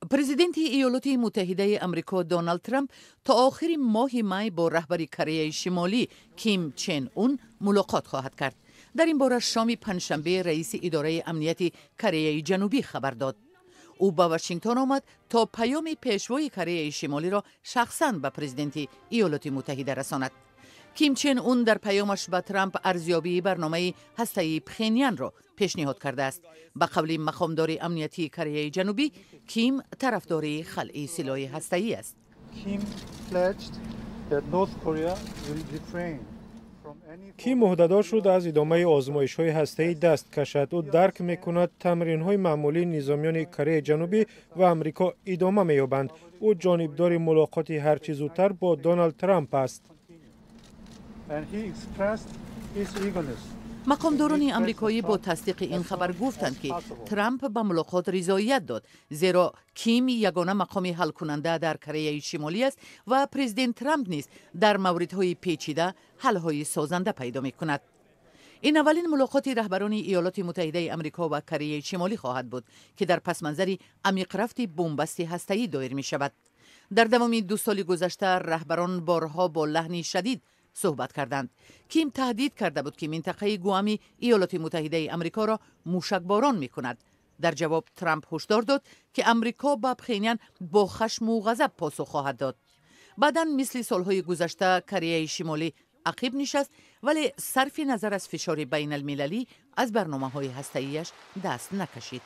پرزیدنت ایالات متحده آمریکا دونالد ترامپ تا آخر ماه می با رهبر کره شمالی کیم چن اون ملاقات خواهد کرد. در این باره شام پنجشنبه رئیس اداره امنیت کره جنوبی خبر داد. او به واشنگتن آمد تا پیام پیشوای کره شمالی را شخصاً به پرزیدنت ایالات متحده رساند. کیم چن اون در پیامش به ترامپ ارزیابی برنامه هسته‌ای پخینیان را پیشنهاد کرده است. به قول مقامدار امنیتی کره جنوبی، کیم طرفدار خلع سلاح هسته‌ای است. کیم عهده‌دار شد از ادامه آزمایش‌های هسته‌ای دست کشد. او درک می‌کند تمرین‌های معمولی نظامیان کره جنوبی و آمریکا ادامه می‌یابند. او جانبدار ملاقات هرچه زودتر با دونالد ترامپ است. مقامداران آمریکایی با تصدیق این خبر گفتند که ترامپ به ملاقات رضایت داد، زیرا کیم یگانه مقام حل کننده در کره شمالی است و پرزیدنت ترامپ نیز در موردهای پیچیده حل‌های سازنده پیدا می‌کند. این اولین ملاقات رهبران ایالات متحده آمریکا و کره شمالی خواهد بود که در پس منظر عمیق رفت بنبست هسته‌ای دایر می‌شود. در تمام 2 سال گذشته رهبران بارها با لحنی شدید صحبت کردند. کیم تهدید کرده بود که منطقه گوام ایالات متحده آمریکا را موشکباران می‌کند. در جواب ترامپ هشدار داد که آمریکا به پخینیان با خشم و غضب پاسخ خواهد داد. بعداً مثل سالهای گذشته کره شمالی عقب نشست، ولی صرف نظر از فشار بین المللی از برنامه‌های هسته‌ایش دست نکشید.